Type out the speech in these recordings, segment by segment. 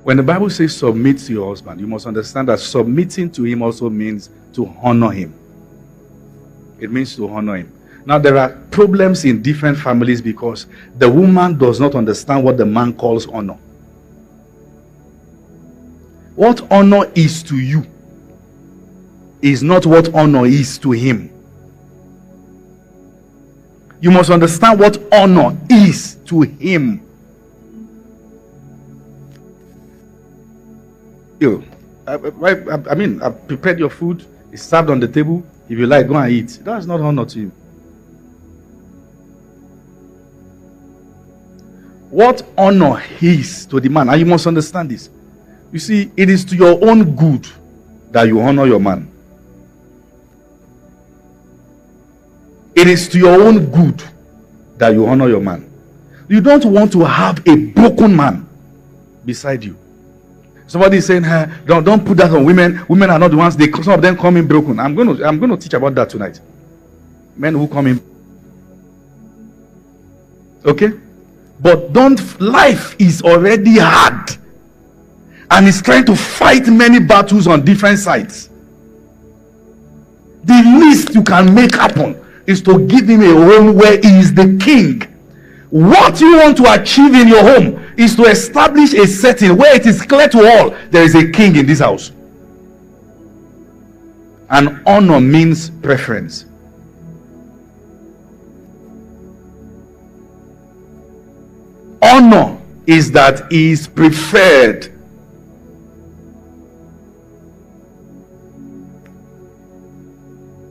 When the Bible says submit to your husband, you must understand that submitting to him also means to honor him. It means to honor him. Now, there are problems in different families because the woman does not understand what the man calls honor. What honor is to you is not what honor is to him. You must understand what honor is to him. I've prepared your food. It's served on the table. If you like, go and eat. That's not honor to you. What honor is to the man, and you must understand this. You see, it is to your own good that you honor your man. It is to your own good that you honor your man. You don't want to have a broken man beside you. Somebody is saying, hey, don't put that on women. Women are not the ones. Some of them come in broken. I'm going to teach about that tonight. Men who come in. Okay? But life is already hard. And it's trying to fight many battles on different sides. The least you can make happen is to give him a home where he is the king. What you want to achieve in your home is to establish a setting where it is clear to all there is a king in this house. And honor means preference. Honor is that he is preferred.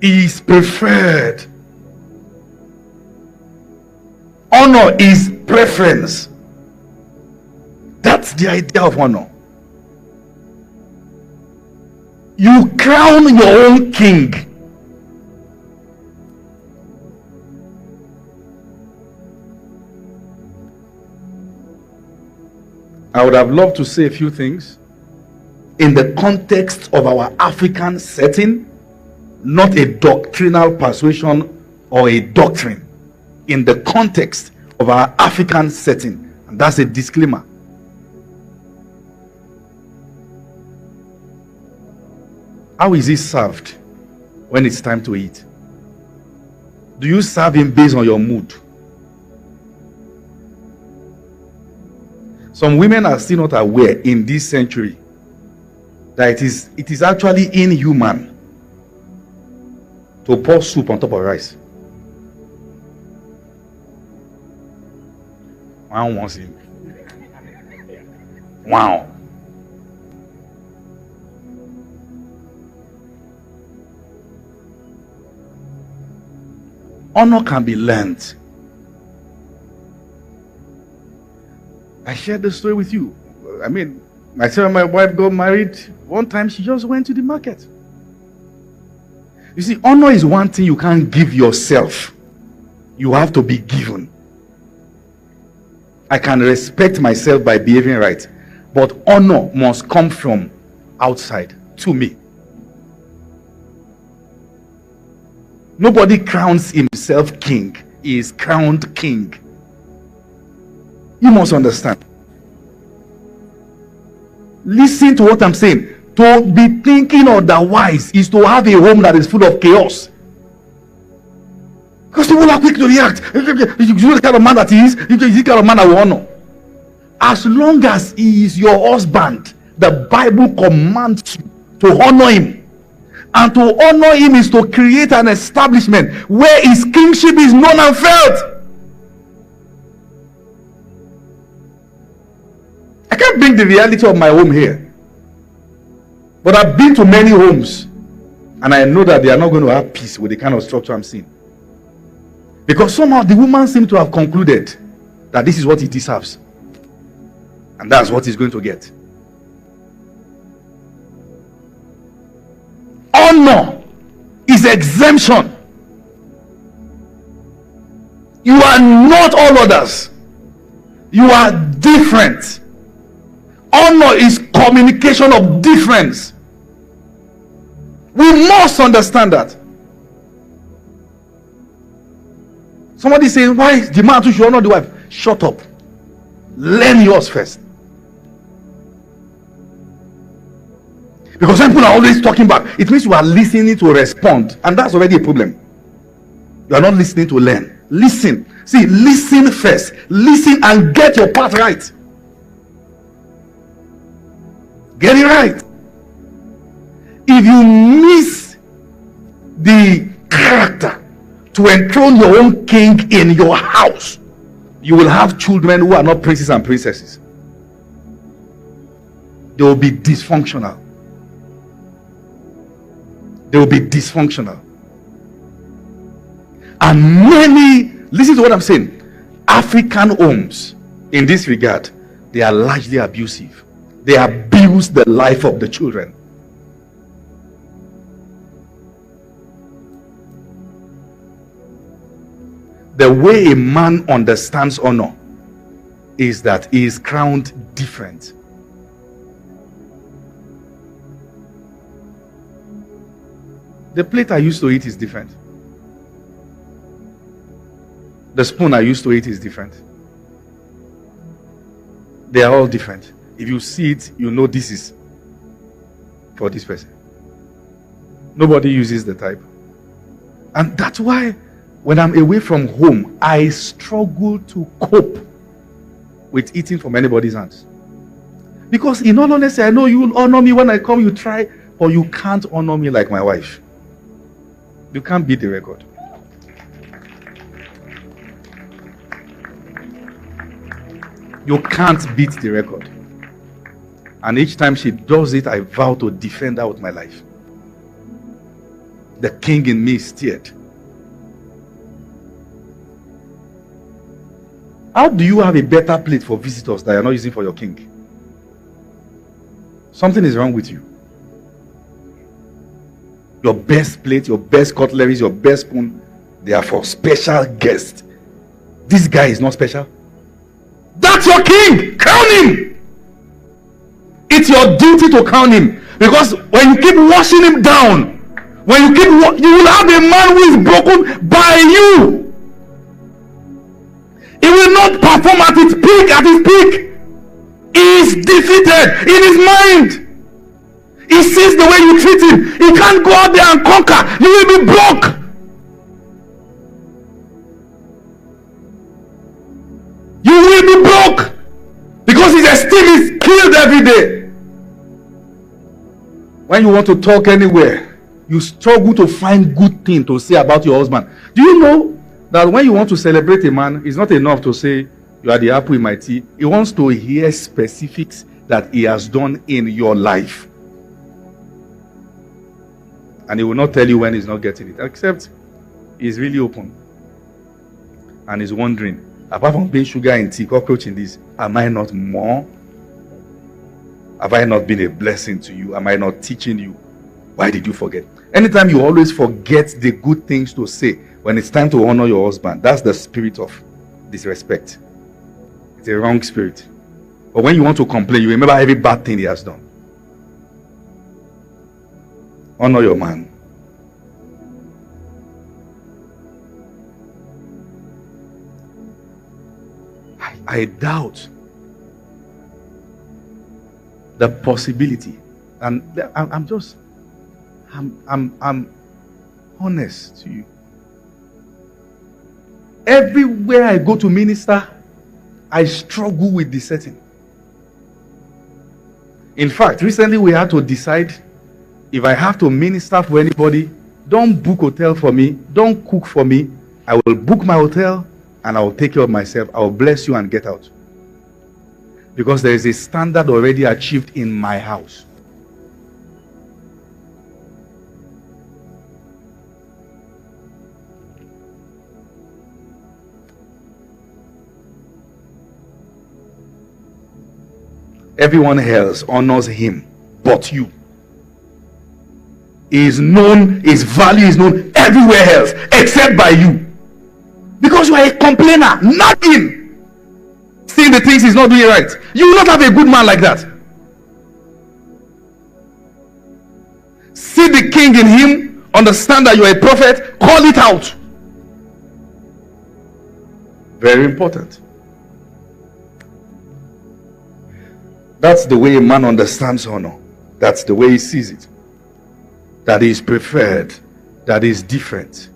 He is preferred. Honor is preference. That's the idea of honor. You crown your own king. I would have loved to say a few things in the context of our African setting, not a doctrinal persuasion or a doctrine. In the context of our African setting, and that's a disclaimer. How is he served when it's time to eat? Do you serve him based on your mood? Some women are still not aware in this century that it is actually inhuman to pour soup on top of rice. One wants it. Wow. Honor can be learned. I shared the story with you. I mean, myself and my wife got married. One time she just went to the market. You see, honor is one thing you can't give yourself. You have to be given. I can respect myself by behaving right, but honor must come from outside to me. Nobody crowns himself king. He is crowned king. You must understand. Listen to what I'm saying. To be thinking otherwise is to have a home that is full of chaos. Because people are quick to react. You know the kind of man that he is. You know the kind of man that will honor. As long as he is your husband, the Bible commands you to honor him. And to honor him is to create an establishment where his kingship is known and felt. I can't bring the reality of my home here. But I've been to many homes. And I know that they are not going to have peace with the kind of structure I'm seeing. Because somehow the woman seems to have concluded that this is what he deserves. And that's what he's going to get. Honor is exemption. You are not all others. You are different. Honor is communication of difference. We must understand that. Somebody saying, why is the man too should honor the wife? Shut up. Learn yours first. Because when people are always talking back, it means you are listening to respond, and that's already a problem. You are not listening to learn. Listen. See, listen first. Listen and get your part right. Get it right. If you miss the character to enthrone your own king in your house, you will have children who are not princes and princesses. They will be dysfunctional. They will be dysfunctional. And many, listen to what I'm saying, African homes in this regard, they are largely abusive. They abuse the life of the children. The way a man understands honor is that he is crowned different. The plate I used to eat is different. The spoon I used to eat is different. They are all different. If you see it, you know this is for this person. Nobody uses the type. And that's why when I'm away from home, I struggle to cope with eating from anybody's hands. Because in all honesty, I know you will honor me when I come, you try, but you can't honor me like my wife. You can't beat the record. You can't beat the record. And each time she does it, I vow to defend her with my life. The king in me is stirred. How do you have a better plate for visitors that you're not using for your king? Something is wrong with you. Your best plate, your best cutleries, your best spoon, they are for special guests. This guy is not special. That's your king. Crown him. It's your duty to crown him. Because when you keep washing him down, you will have a man who is broken by you. He will not perform at his peak. He is defeated in his mind. He sees the way you treat him. He can't go out there and conquer. You will be broke. You will be broke. Because his esteem is killed every day. When you want to talk anywhere, you struggle to find good thing to say about your husband. Do you know that when you want to celebrate a man, it's not enough to say, you are the apple in my tea. He wants to hear specifics that he has done in your life. And he will not tell you when he's not getting it, except he's really open. And he's wondering, apart from being sugar in tea, cockroach in this, am I not more? Have I not been a blessing to you? Am I not teaching you? Why did you forget? Anytime you always forget the good things to say, when it's time to honor your husband, that's the spirit of disrespect. It's a wrong spirit. But when you want to complain, you remember every bad thing he has done. Honor your man. I doubt the possibility, and I'm honest to you. Everywhere I go to minister, I struggle with the setting. In fact, recently we had to decide, if I have to minister for anybody, don't book hotel for me, don't cook for me. I will book my hotel and I will take care of myself. I will bless you and get out. Because there is a standard already achieved in my house. Everyone else honors him but you. He is known, his value is known everywhere else except by you. Because you are a complainer, nothing. Seeing the things he's not doing right. You will not have a good man like that. See the king in him, understand that you are a prophet, call it out. Very important. That's the way a man understands honor. That's the way he sees it. That is preferred, that is different.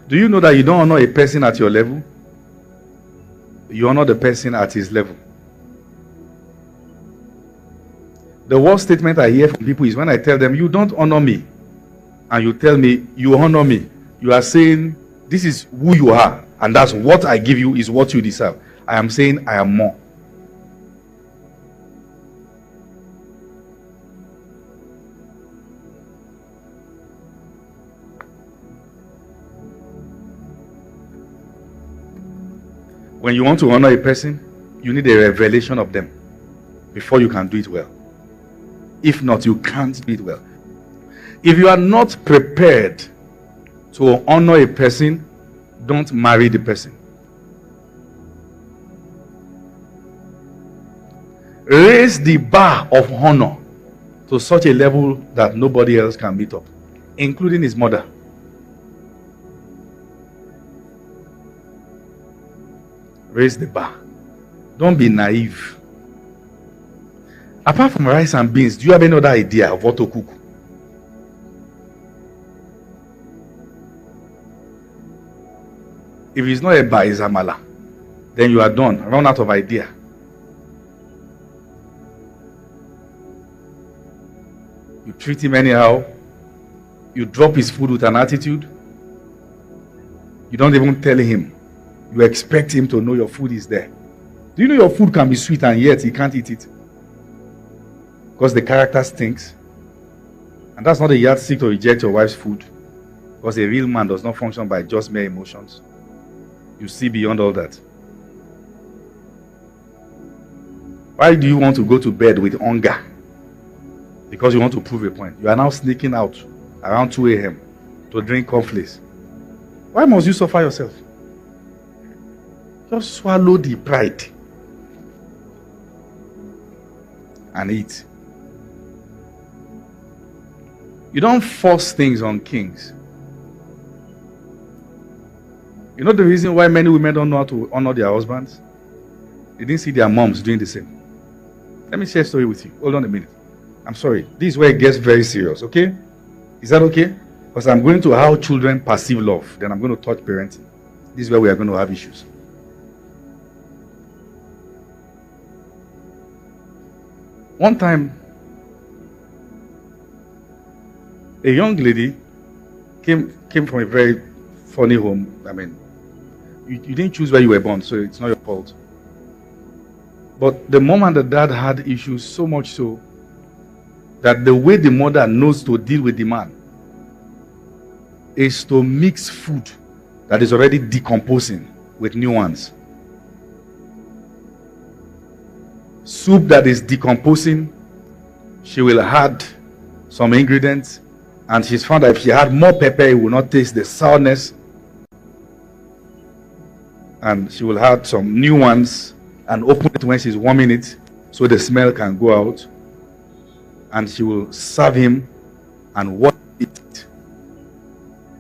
Do you know that you don't honor a person at your level? You honor the person at his level. The worst statement I hear from people is when I tell them, you don't honor me, and you tell me, you honor me. You are saying, this is who you are, and that's what I give you is what you deserve. I am saying, I am more. When you want to honor a person, you need a revelation of them before you can do it well. If not, you can't do it well. If you are not prepared to honor a person, don't marry the person. Raise the bar of honor to such a level that nobody else can meet up, including his mother. Raise the bar. Don't be naive. Apart from rice and beans, do you have any other idea of what to cook? If it's not a bar, it's amala. Then you are done. Run out of idea. You treat him anyhow. You drop his food with an attitude. You don't even tell him. You expect him to know your food is there. Do you know your food can be sweet and yet he can't eat it? Because the character stinks. And that's not a yardstick to reject your wife's food. Because a real man does not function by just mere emotions. You see beyond all that. Why do you want to go to bed with hunger? Because you want to prove a point. You are now sneaking out around 2 a.m. to drink cornflakes. Why must you suffer yourself? Just swallow the pride and eat. You don't force things on kings. You know the reason why many women don't know how to honor their husbands? They didn't see their moms doing the same. Let me share a story with you. Hold on a minute. I'm sorry. This is where it gets very serious, okay? Is that okay? Because I'm going to how children perceive love. Then I'm going to touch parenting. This is where we are going to have issues. One time, a young lady came from a very funny home. I mean, you didn't choose where you were born, so it's not your fault. But the mom and the dad had issues, so much so that the way the mother knows to deal with the man is to mix food that is already decomposing with new ones. Soup that is decomposing, she will add some ingredients, and she's found that if she had more pepper, it will not taste the sourness. And she will add some new ones and open it when she's warming it so the smell can go out. And she will serve him and watch it.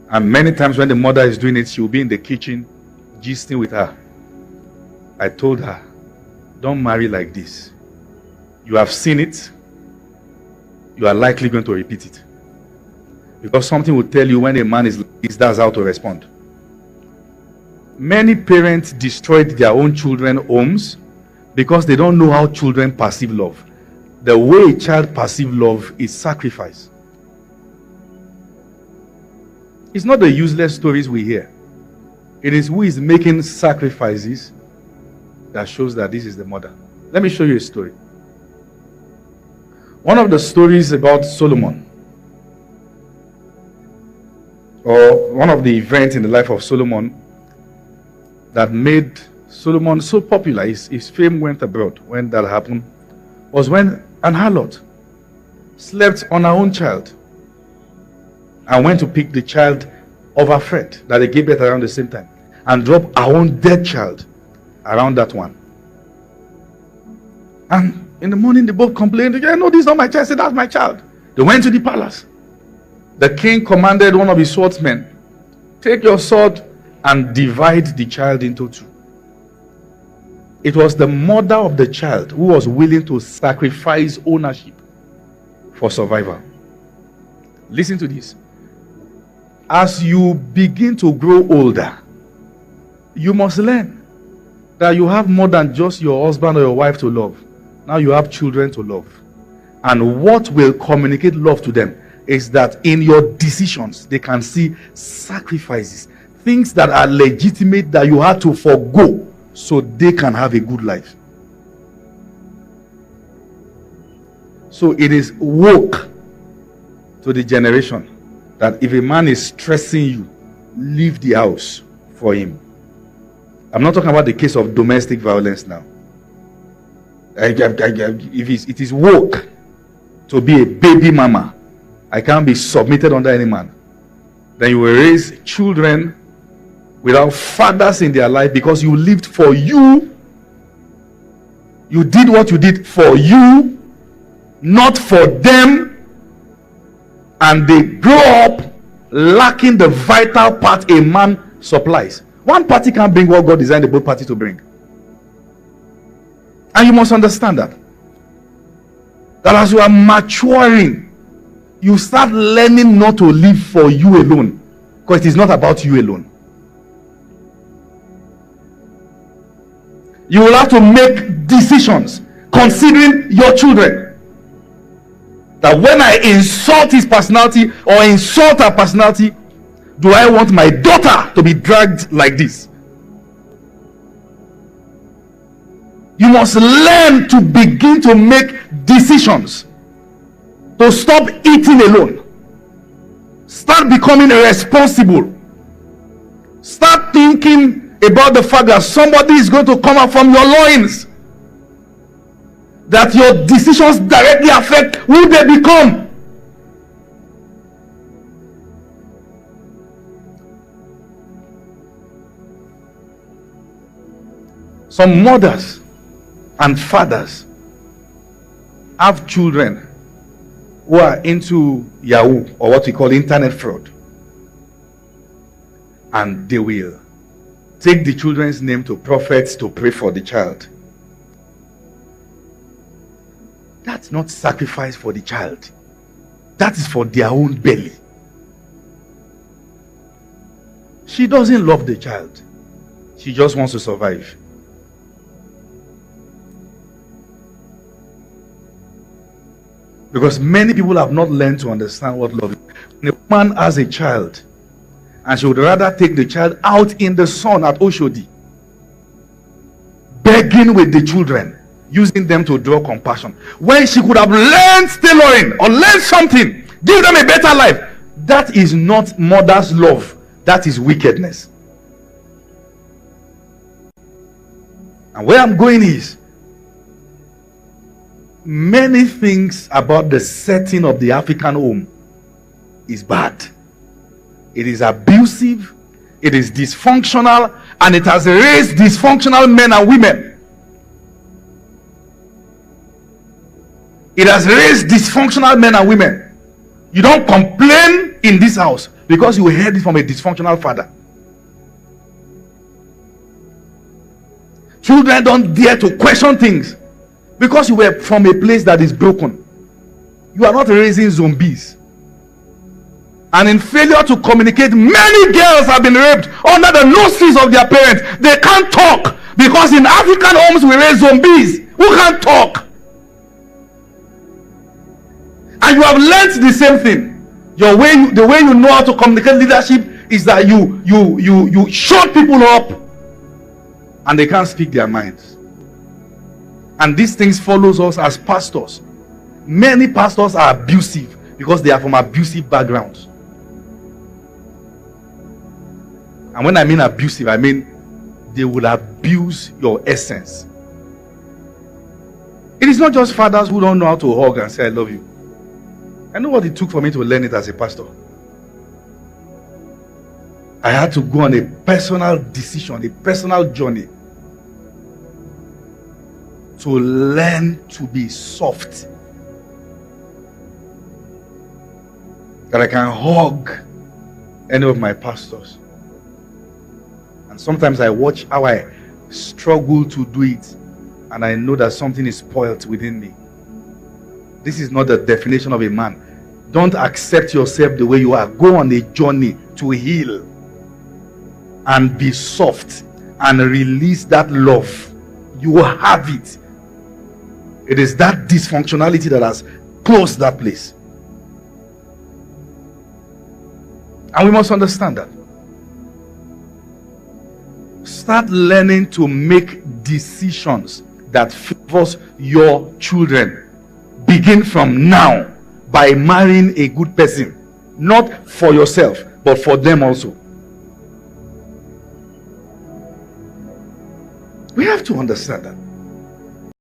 And many times when the mother is doing it, she will be in the kitchen gisting with her. I told her, don't marry like this. You have seen it. You are likely going to repeat it. Because something will tell you when a man is like this, that's how to respond. Many parents destroyed their own children's homes because they don't know how children perceive love. The way a child perceives love is sacrifice. It's not the useless stories we hear. It is who is making sacrifices that shows that this is the mother. Let me show you a story. One of the stories about Solomon, or one of the events in the life of Solomon that made Solomon so popular, his fame went abroad when that happened, was when an harlot slept on her own child and went to pick the child of her friend that they gave birth around the same time and dropped her own dead child around that one. And in the morning, they both complained, no, this is not my child. I said, that's my child. They went to the palace. The king commanded one of his swordsmen, take your sword and divide the child into two. It was the mother of the child who was willing to sacrifice ownership for survival. Listen to this. As you begin to grow older, you must learn that you have more than just your husband or your wife to love. Now you have children to love. And what will communicate love to them is that in your decisions, they can see sacrifices, things that are legitimate that you had to forego so they can have a good life. So it is woke to the generation that if a man is stressing you, leave the house for him. I'm not talking about the case of domestic violence now. If it is woke to be a baby mama, I can't be submitted under any man. Then you will raise children without fathers in their life because you lived for you. You did what you did for you, not for them. And they grow up lacking the vital part a man supplies. One party can't bring what God designed the both parties to bring. And you must understand that. That as you are maturing, you start learning not to live for you alone. Because it is not about you alone. You will have to make decisions considering your children. That when I insult his personality or insult her personality, do I want my daughter to be dragged like this? You must learn to begin to make decisions. To stop eating alone. Start becoming responsible. Start thinking about the fact that somebody is going to come out from your loins. That your decisions directly affect who they become. Some mothers and fathers have children who are into Yahoo, or what we call internet fraud. And they will take the children's name to prophets to pray for the child. That's not sacrifice for the child. That is for their own belly. She doesn't love the child. She just wants to survive. Because many people have not learned to understand what love is. When a woman has a child, and she would rather take the child out in the sun at Oshodi, begging with the children, using them to draw compassion, when she could have learned tailoring or learned something, give them a better life. That is not mother's love. That is wickedness. And where I'm going is, many things about the setting of the African home is bad. It is abusive, it is dysfunctional, and it has raised dysfunctional men and women. It has raised dysfunctional men and women. You don't complain in this house because you heard it from a dysfunctional father. Children don't dare to question things because you were from a place that is broken. You are not raising zombies. And in failure to communicate, many girls have been raped under the noses of their parents. They can't talk because in African homes we raise zombies who can't talk. And you have learned the same thing. The way you know how to communicate leadership is that you shut people up and they can't speak their minds. And these things follows us as pastors. Many pastors are abusive because they are from abusive backgrounds. And when I mean abusive, I mean they will abuse your essence. It is not just fathers who don't know how to hug and say I love you. I know what it took for me to learn it as a pastor. I had to go on a personal decision, a personal journey to learn to be soft. That I can hug any of my pastors. And sometimes I watch how I struggle to do it. and I know that something is spoiled within me. This is not the definition of a man. Don't accept yourself the way you are. Go on a journey to heal and be soft and release that love. You will have it. It is that dysfunctionality that has closed that place. And we must understand that. Start learning to make decisions that favors your children. Begin from now by marrying a good person. Not for yourself, but for them also. We have to understand that.